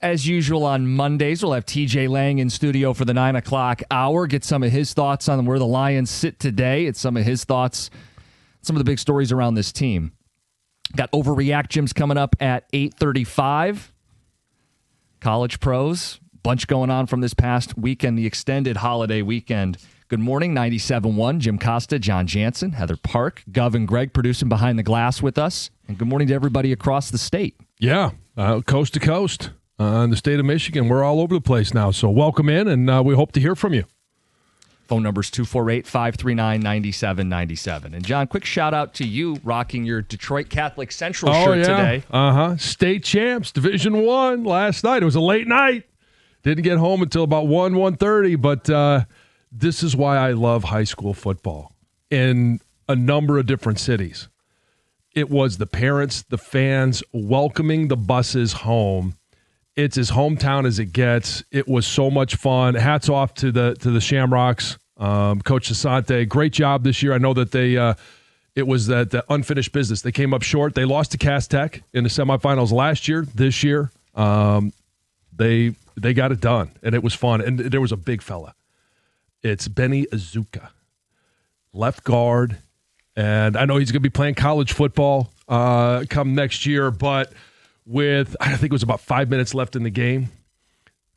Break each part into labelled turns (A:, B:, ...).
A: As usual on Mondays, we'll have TJ Lang in studio for the 9 o'clock hour. Get some of his thoughts on where the Lions sit today. It's some of his thoughts, some of the big stories around this team. Got Overreact Gyms coming up at 8:35. College pros, bunch going on from this past weekend, the extended holiday weekend. Good morning, 97.1, Jim Costa, John Jansen, Heather Park, Gov and Greg producing Behind the Glass with us. And good morning to everybody across the state.
B: Yeah, coast to coast. In the state of Michigan, we're all over the place now. So welcome in, and we hope to hear from you.
A: Phone number's 248-539-9797. And, John, quick shout-out to you rocking your Detroit Catholic Central shirt today.
B: State champs, Division I last night. It was a late night. Didn't get home until about 1:30, but this is why I love high school football in a number of different cities. It was the parents, the fans welcoming the buses home. It's as hometown as it gets. It was so much fun. Hats off to the Shamrocks, Coach Asante. Great job this year. I know that it was the unfinished business. They came up short. They lost to Cass Tech in the semifinals last year. This year, they got it done, and it was fun. And there was a big fella. It's Benny Azuka, left guard, and I know he's going to be playing college football come next year, but with, I think it was about 5 minutes left in the game.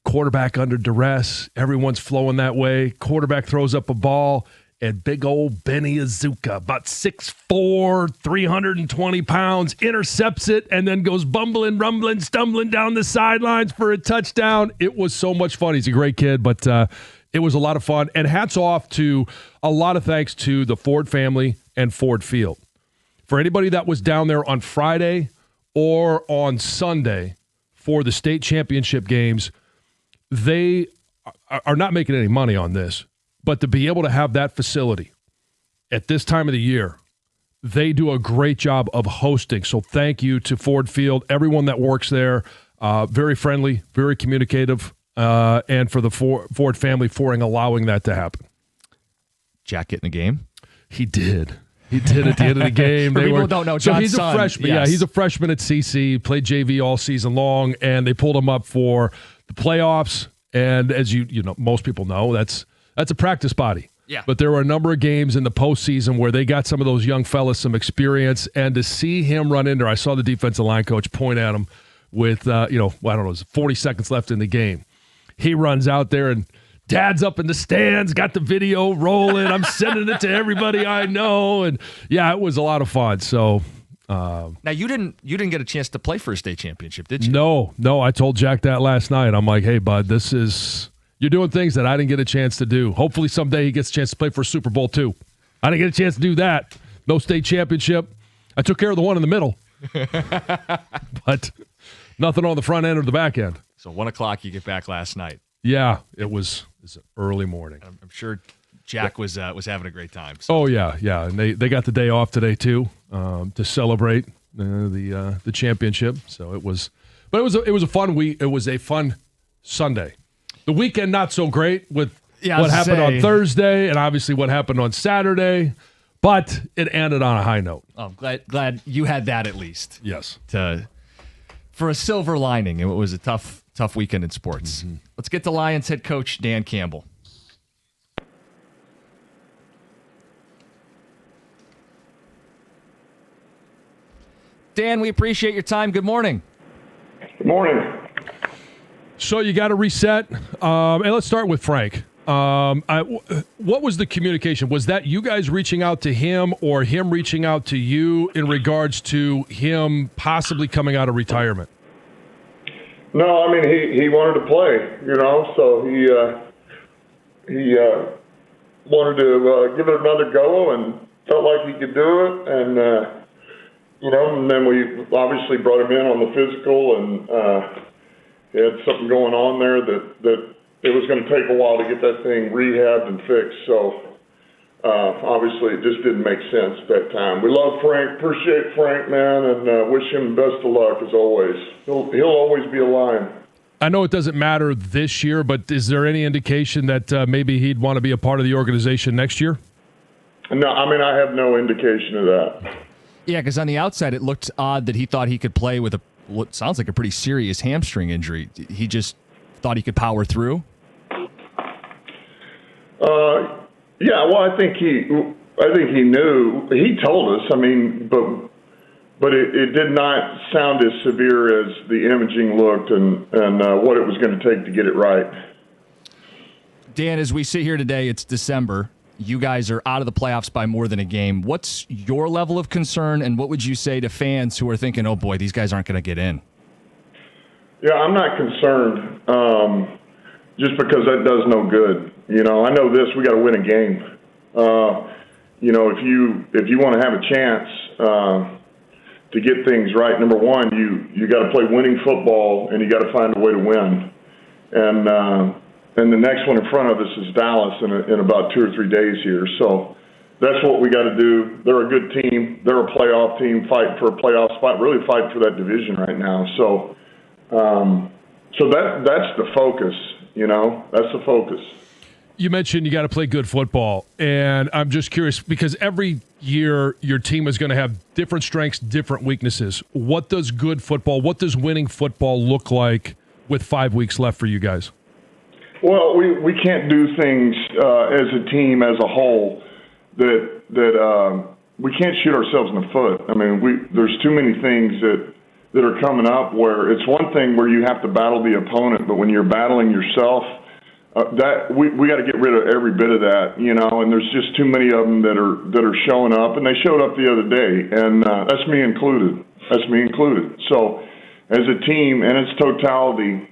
B: Quarterback under duress. Everyone's flowing that way. Quarterback throws up a ball, and big old Benny Azuka, about 6'4", 320 pounds, intercepts it, and then goes bumbling, rumbling, stumbling down the sidelines for a touchdown. It was so much fun. He's a great kid, but it was a lot of fun. And hats off to a lot of thanks to the Ford family and Ford Field. For anybody that was down there on Friday or on Sunday for the state championship games, they are not making any money on this. But to be able to have that facility at this time of the year, they do a great job of hosting. So thank you to Ford Field, everyone that works there. Very friendly, very communicative, and for the Ford family for allowing that to happen.
A: Jack get in the game?
B: He did. He did at the end of the game.
A: People don't know. John's
B: he's a freshman. Yes. Yeah, he's a freshman at CC. Played JV all season long, and they pulled him up for the playoffs. And as you know, most people know, that's a practice body.
A: Yeah.
B: But there were a number of games in the postseason where they got some of those young fellas some experience, and to see him run in there, I saw the defensive line coach point at him with 40 seconds left in the game. He runs out there and Dad's up in the stands, got the video rolling. I'm sending it to everybody I know, and yeah, it was a lot of fun. So
A: now you didn't get a chance to play for a state championship, did you?
B: No. I told Jack that last night. I'm like, hey, bud, you're doing things that I didn't get a chance to do. Hopefully someday he gets a chance to play for a Super Bowl too. I didn't get a chance to do that. No state championship. I took care of the one in the middle, but nothing on the front end or the back end.
A: So 1 o'clock you get back last night.
B: Yeah, it was an early morning.
A: I'm sure Jack was having a great time. So.
B: Oh yeah, and they got the day off today too to celebrate the championship. So it was a fun week. It was a fun Sunday. The weekend not so great with what happened on Thursday and obviously what happened on Saturday, but it ended on a high note.
A: Oh, glad you had that at least.
B: Yes,
A: for a silver lining. It was a tough weekend in sports. Mm-hmm. Let's get to Lions head coach Dan Campbell. Dan, we appreciate your time. Good morning.
C: Good morning.
B: So you got to reset. And let's start with Frank. What was the communication? Was that you guys reaching out to him or him reaching out to you in regards to him possibly coming out of retirement?
C: No, I mean, he wanted to play, so he wanted to give it another go and felt like he could do it. And, and then we obviously brought him in on the physical, and he had something going on there that it was going to take a while to get that thing rehabbed and fixed. So obviously it just didn't make sense at that time. We love Frank, appreciate Frank, man, and wish him best of luck as always. He'll always be a Lion.
B: I know it doesn't matter this year, but is there any indication that maybe he'd want to be a part of the organization next year?
C: No, I mean, I have no indication of that.
A: Yeah, because on the outside it looked odd that he thought he could play with what sounds like a pretty serious hamstring injury. He just thought he could power through?
C: Yeah, well, I think he knew. He told us. I mean, but it did not sound as severe as the imaging looked and what it was going to take to get it right.
A: Dan, as we sit here today, it's December. You guys are out of the playoffs by more than a game. What's your level of concern, and what would you say to fans who are thinking, oh, boy, these guys aren't going to get in?
C: Yeah, I'm not concerned just because that does no good. You know, I know this. We got to win a game. You know, if you want to have a chance to get things right, number one, you got to play winning football, and you got to find a way to win. And the next one in front of us is Dallas in about 2 or 3 days here. So that's what we got to do. They're a good team. They're a playoff team fighting for a playoff spot, really fighting for that division right now. So that's the focus, you know. That's the focus.
B: You mentioned you got to play good football, and I'm just curious because every year your team is going to have different strengths, different weaknesses. What does good football, what does winning football look like with 5 weeks left for you guys?
C: Well, we can't do things as a team as a whole that we can't shoot ourselves in the foot. I mean, there's too many things that are coming up where it's one thing where you have to battle the opponent, but when you're battling yourself, that we got to get rid of every bit of that, you know. And there's just too many of them that are showing up, and they showed up the other day, and that's me included. So, as a team and its totality,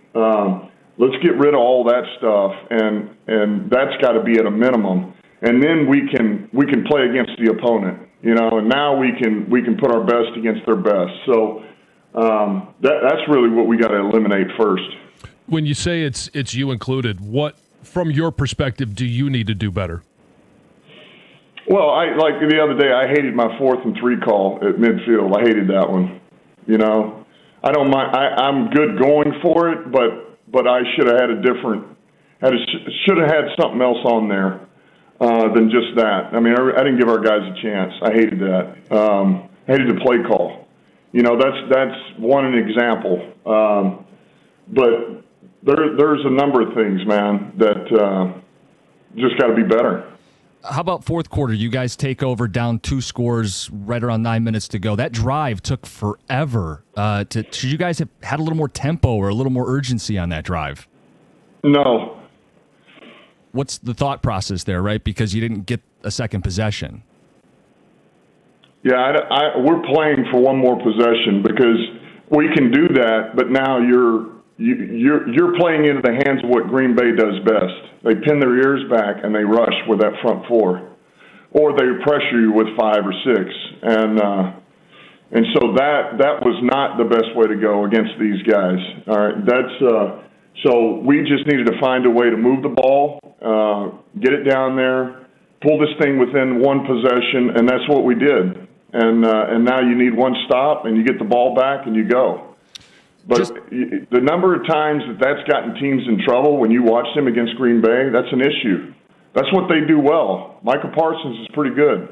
C: let's get rid of all that stuff, and that's got to be at a minimum. And then we can play against the opponent, you know. And now we can put our best against their best. So that's really what we got to eliminate first.
B: When you say it's you included, what, from your perspective, do you need to do better?
C: Well, like the other day, I hated my 4th and 3 call at midfield. I hated that one. You know, I don't mind. I'm good going for it, but I should have had should have had something else on there than just that. I mean, I didn't give our guys a chance. I hated that. I hated the play call. You know, that's one example. But there's a number of things, man, that just got to be better.
A: How about fourth quarter? You guys take over down 2 scores right around 9 minutes to go. That drive took forever. Should you guys have had a little more tempo or a little more urgency on that drive?
C: No.
A: What's the thought process there, right? Because you didn't get a second possession.
C: Yeah, we're playing for one more possession because we can do that, but now you're playing into the hands of what Green Bay does best. They pin their ears back and they rush with that front 4, or they pressure you with 5 or 6, and so that was not the best way to go against these guys. All right, so we just needed to find a way to move the ball, get it down there, pull this thing within one possession, and that's what we did. And now you need one stop, and you get the ball back, and you go. But the number of times that's gotten teams in trouble when you watch them against Green Bay, that's an issue. That's what they do well. Micah Parsons is pretty good.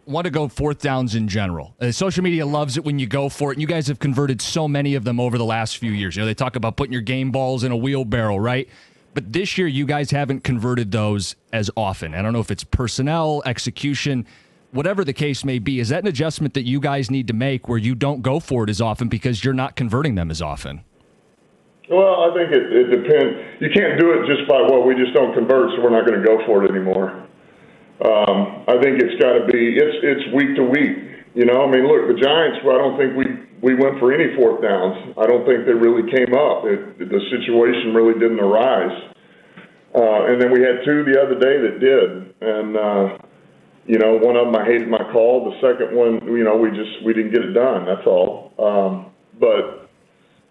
A: Want to go 4th downs in general. Social media loves it when you go for it, and you guys have converted so many of them over the last few years. You know, they talk about putting your game balls in a wheelbarrow, right? But this year, you guys haven't converted those as often. I don't know if it's personnel, execution, whatever the case may be. Is that an adjustment that you guys need to make where you don't go for it as often because you're not converting them as often?
C: Well, I think it depends. You can't do it just by, we just don't convert, so we're not going to go for it anymore. I think it's got to be, it's week to week. You know, I mean, look, the Giants, I don't think we went for any 4th downs. I don't think they really came up. The situation really didn't arise. And then we had 2 the other day that did. And, you know, one of them I hated my call. The second one, you know, we didn't get it done. That's all. But,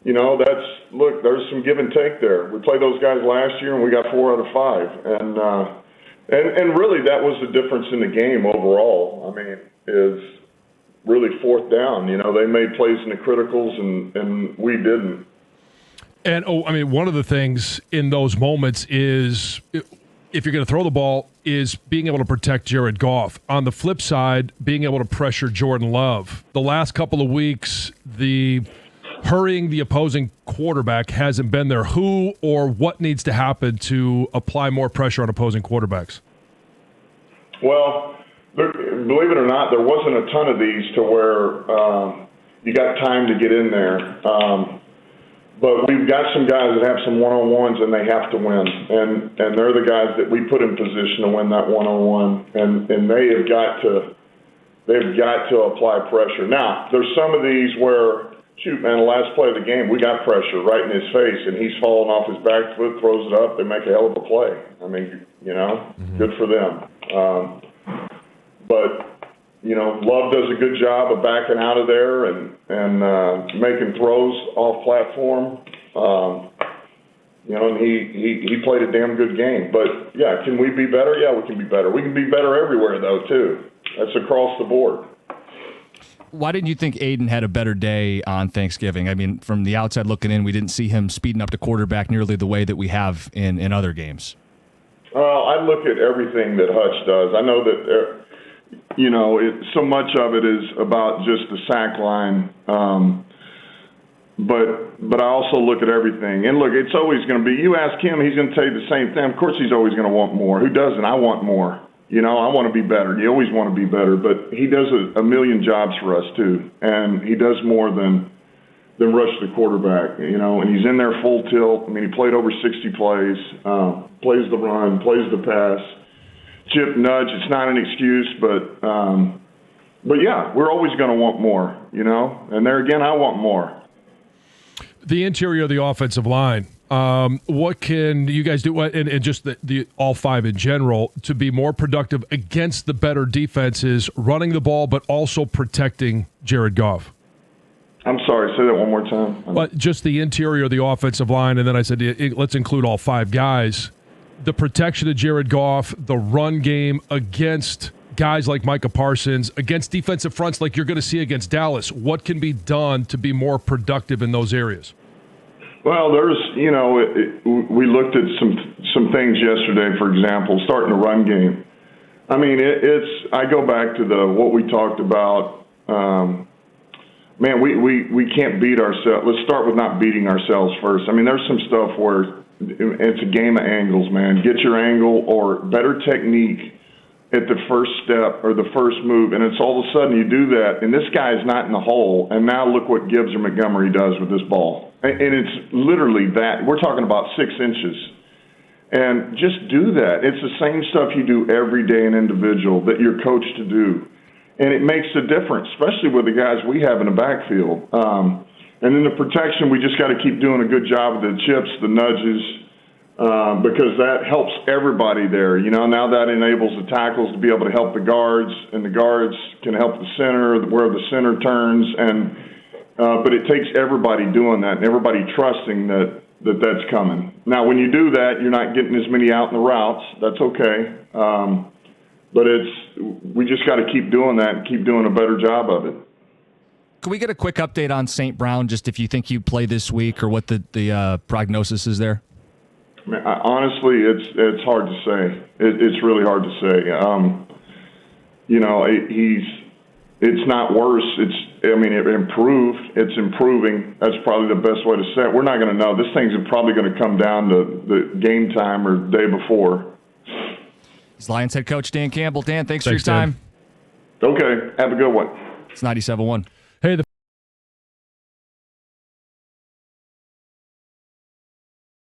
C: you know, there's some give and take there. We played those guys last year and we got 4 out of 5. And really that was the difference in the game overall. I mean, is really 4th down. You know, they made plays in the criticals and we didn't.
B: And, one of the things in those moments is if you're going to throw the ball, is being able to protect Jared Goff. On the flip side, being able to pressure Jordan Love. The last couple of weeks, the hurrying the opposing quarterback hasn't been there. Who or what needs to happen to apply more pressure on opposing quarterbacks?
C: Well, believe it or not, there wasn't a ton of these to where you got time to get in there. But we've got some guys that have some one-on-ones, and they have to win. And they're the guys that we put in position to win that one-on-one. And they've got to apply pressure. Now, there's some of these where, shoot, man, the last play of the game, we got pressure right in his face, and he's falling off his back foot, throws it up, they make a hell of a play. I mean, good for them. But Love does a good job of backing out of there and making throws off platform. And he played a damn good game. But, yeah, can we be better? Yeah, we can be better. We can be better everywhere, though, too. That's across the board.
A: Why didn't you think Aiden had a better day on Thanksgiving? I mean, from the outside looking in, we didn't see him speeding up the quarterback nearly the way that we have in other games.
C: Well, I look at everything that Hutch does. I know that so much of it is about just the sack line, but I also look at everything. And look, it's always going to be. You ask him, he's going to tell you the same thing. Of course, he's always going to want more. Who doesn't? I want more. I want to be better. You always want to be better, but he does a million jobs for us too, and he does more than rush the quarterback. And he's in there full tilt. I mean, he played over 60 plays, plays the run, plays the pass. Chip nudge, it's not an excuse, but yeah, we're always going to want more, and there again, I want more.
B: The interior of the offensive line, what can you guys do, and just the all five in general, to be more productive against the better defenses, running the ball, but also protecting Jared Goff?
C: I'm sorry, say that one more time.
B: But just the interior of the offensive line, and then I said, let's include all five guys. The protection of Jared Goff, the run game against guys like Micah Parsons, against defensive fronts like you're going to see against Dallas. What can be done to be more productive in those areas?
C: Well, we looked at some things yesterday, for example, starting the run game. I mean, I go back to what we talked about. Man, we can't beat ourselves. Let's start with not beating ourselves first. I mean, there's some stuff where it's a game of angles, man. Get your angle or better technique at the first step or the first move, and it's all of a sudden you do that, and this guy's not in the hole, and now look what Gibbs or Montgomery does with this ball. And it's literally that. We're talking about 6 inches. And just do that. It's the same stuff you do every day in individual that you're coached to do. And it makes a difference, especially with the guys we have in the backfield. And then the protection, we just got to keep doing a good job with the chips, the nudges, because that helps everybody there. Now that enables the tackles to be able to help the guards, and the guards can help the center, where the center turns. But it takes everybody doing that and everybody trusting that's coming. Now, when you do that, you're not getting as many out in the routes. That's okay. But we just got to keep doing that and keep doing a better job of it.
A: Can we get a quick update on St. Brown, just if you think you play this week or what the prognosis is there?
C: Honestly, it's hard to say. It's really hard to say. It's not worse. It improved. It's improving. That's probably the best way to say it. We're not going to know. This thing's probably going to come down to the game time or the day before.
A: It's Lions head coach Dan Campbell. Dan, thanks for your time.
C: Dan. Okay. Have a good one.
A: It's 97.1.